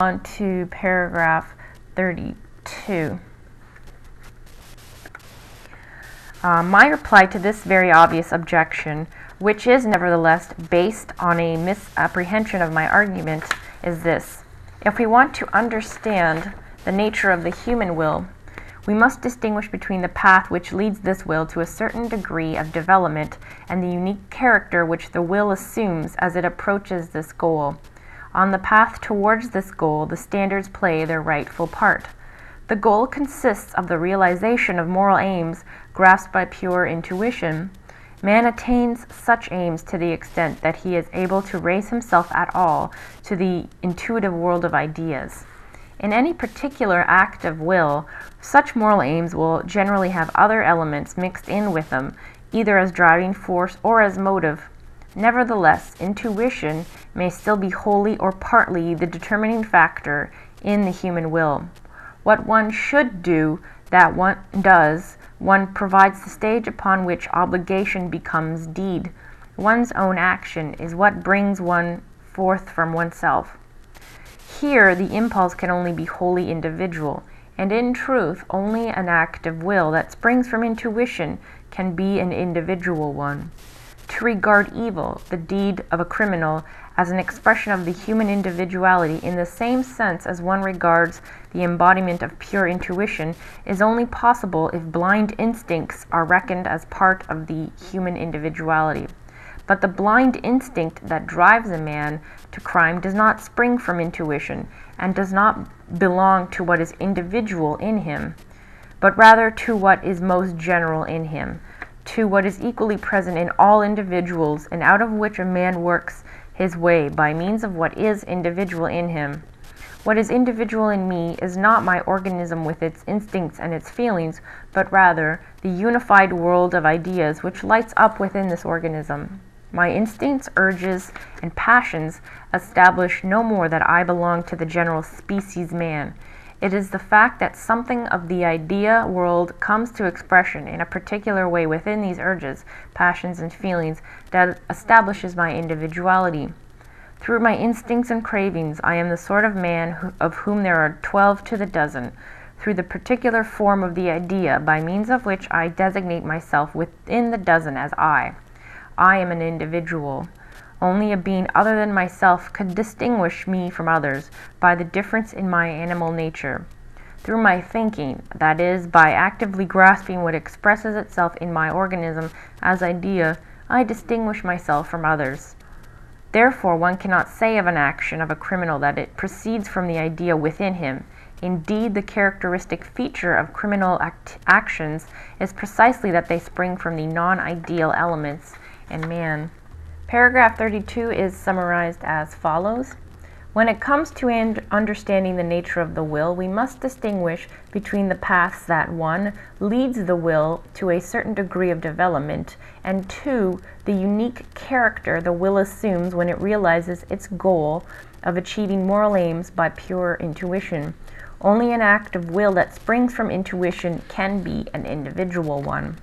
On to paragraph 32. My reply to this very obvious objection, which is nevertheless based on a misapprehension of my argument, is this. If we want to understand the nature of the human will, we must distinguish between the path which leads this will to a certain degree of development and the unique character which the will assumes as it approaches this goal. On the path towards this goal, the standards play their rightful part. The goal consists of the realization of moral aims grasped by pure intuition. Man attains such aims to the extent that he is able to raise himself at all to the intuitive world of ideas. In any particular act of will, such moral aims will generally have other elements mixed in with them, either as driving force or as motive. Nevertheless, intuition may still be wholly or partly the determining factor in the human will. What one should do, that one does, one provides the stage upon which obligation becomes deed. One's own action is what brings one forth from oneself. Here, the impulse can only be wholly individual, and in truth, only an act of will that springs from intuition can be an individual one. To regard evil, the deed of a criminal, as an expression of the human individuality in the same sense as one regards the embodiment of pure intuition is only possible if blind instincts are reckoned as part of the human individuality. But the blind instinct that drives a man to crime does not spring from intuition and does not belong to what is individual in him, but rather to what is most general in him, to what is equally present in all individuals, and out of which a man works his way by means of what is individual in him. What is individual in me is not my organism with its instincts and its feelings, but rather the unified world of ideas which lights up within this organism. My instincts, urges, and passions establish no more that I belong to the general species man. It is the fact that something of the idea world comes to expression in a particular way within these urges, passions, and feelings that establishes my individuality. Through my instincts and cravings, I am the sort of man of whom there are 12 to the dozen. Through the particular form of the idea, by means of which I designate myself within the dozen as I am an individual. Only a being other than myself could distinguish me from others by the difference in my animal nature. Through my thinking, that is, by actively grasping what expresses itself in my organism as idea, I distinguish myself from others. Therefore, one cannot say of an action of a criminal that it proceeds from the idea within him. Indeed, the characteristic feature of criminal actions is precisely that they spring from the non-ideal elements in man. Paragraph 32 is summarized as follows. When it comes to understanding the nature of the will, we must distinguish between the paths that 1. Leads the will to a certain degree of development, and 2. The unique character the will assumes when it realizes its goal of achieving moral aims by pure intuition. Only an act of will that springs from intuition can be an individual one.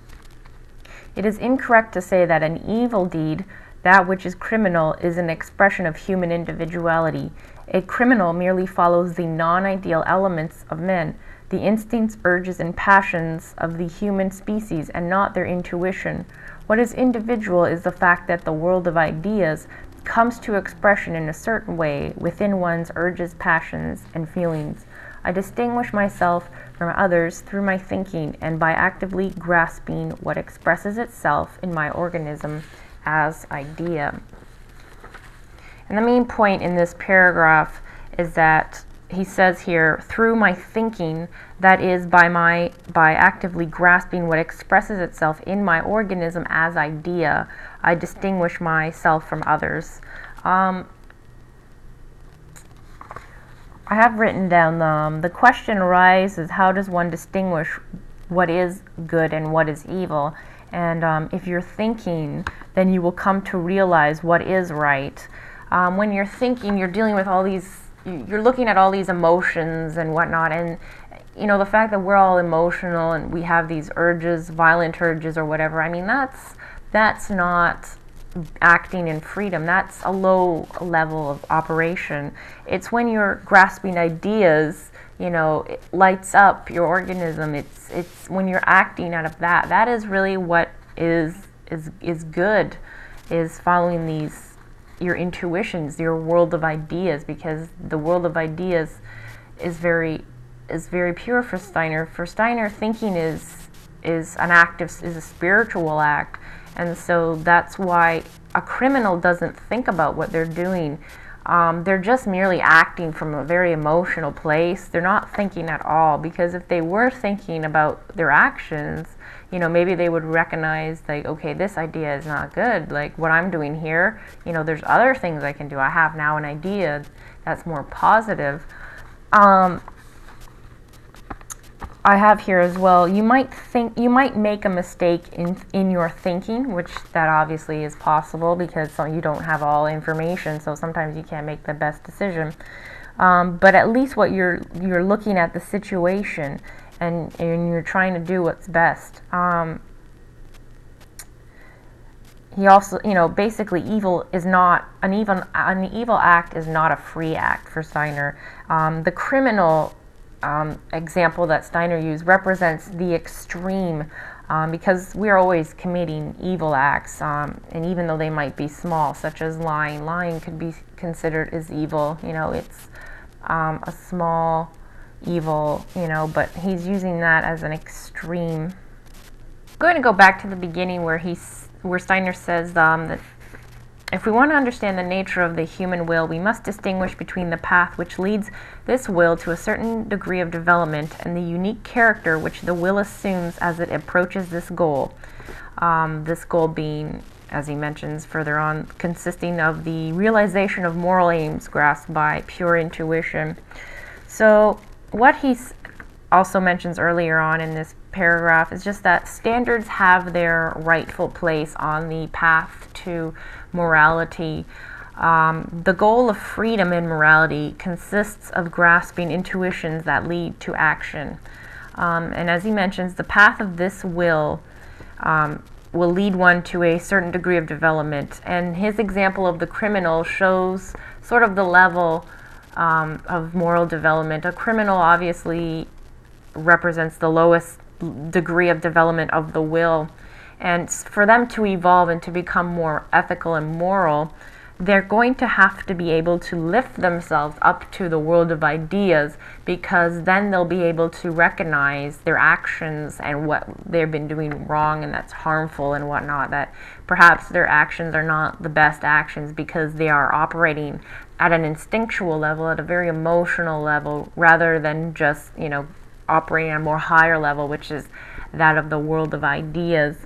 It is incorrect to say that an evil deed, that which is criminal, is an expression of human individuality. A criminal merely follows the non-ideal elements of men, the instincts, urges, and passions of the human species, and not their intuition. What is individual is the fact that the world of ideas comes to expression in a certain way within one's urges, passions, and feelings. I distinguish myself from others through my thinking and by actively grasping what expresses itself in my organism as idea. And the main point in this paragraph is that he says here, through my thinking, that is, by actively grasping what expresses itself in my organism as idea, I distinguish myself from others. I have written down the question arises, how does one distinguish what is good and what is evil? And if you're thinking, then you will come to realize what is right. When you're thinking, you're dealing with all these, you're looking at all these emotions and whatnot, and you know, the fact that we're all emotional and we have these urges, violent urges or whatever, I mean, that's not acting in freedom. That's a low level of operation. It's when you're grasping ideas, it lights up your organism. It's when you're acting out of that. That is really what is good, is following your intuitions, your world of ideas, because the world of ideas is very pure for Steiner. For Steiner, thinking is a spiritual act. And so that's why a criminal doesn't think about what they're doing. They're just merely acting from a very emotional place. They're not thinking at all, because if they were thinking about their actions, maybe they would recognize, like, okay, this idea is not good. Like what I'm doing here, there's other things I can do. I have now an idea that's more positive. I have here as well, you might make a mistake in your thinking, which that obviously is possible because you don't have all information, so sometimes you can't make the best decision. But at least what you're looking at the situation, and you're trying to do what's best. He also, basically, evil is not an evil act is not a free act for Steiner. The criminal example that Steiner used represents the extreme, because we are always committing evil acts, and even though they might be small, such as lying could be considered as evil. It's a small evil, but he's using that as an extreme. I'm going to go back to the beginning where Steiner says that if we want to understand the nature of the human will, we must distinguish between the path which leads this will to a certain degree of development and the unique character which the will assumes as it approaches this goal. This goal being, as he mentions further on, consisting of the realization of moral aims grasped by pure intuition. So what he also mentions earlier on in this paragraph is just that standards have their rightful place on the path to morality. The goal of freedom in morality consists of grasping intuitions that lead to action. And as he mentions, the path of this will lead one to a certain degree of development. And his example of the criminal shows sort of the level of moral development. A criminal obviously represents the lowest degree of development of the will. And for them to evolve and to become more ethical and moral, they're going to have to be able to lift themselves up to the world of ideas, because then they'll be able to recognize their actions and what they've been doing wrong and that's harmful and whatnot, that perhaps their actions are not the best actions because they are operating at an instinctual level, at a very emotional level, rather than just, operating at a more higher level, which is that of the world of ideas.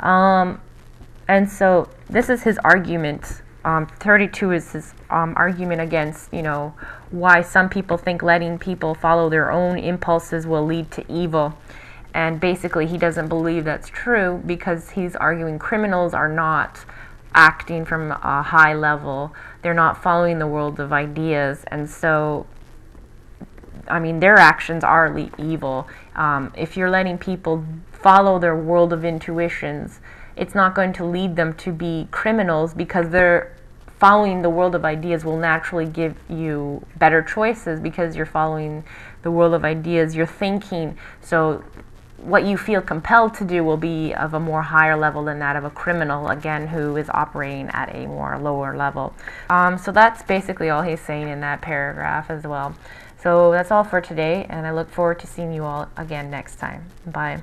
And so this is his argument. 32 is his argument against, why some people think letting people follow their own impulses will lead to evil. And basically he doesn't believe that's true, because he's arguing criminals are not acting from a high level. They're not following the world of ideas. And so, their actions are evil. If you're letting people follow their world of intuitions, it's not going to lead them to be criminals, because they're following the world of ideas will naturally give you better choices, because you're following the world of ideas, you're thinking. So what you feel compelled to do will be of a more higher level than that of a criminal, again, who is operating at a more lower level. So that's basically all he's saying in that paragraph as well. So that's all for today, and I look forward to seeing you all again next time. Bye.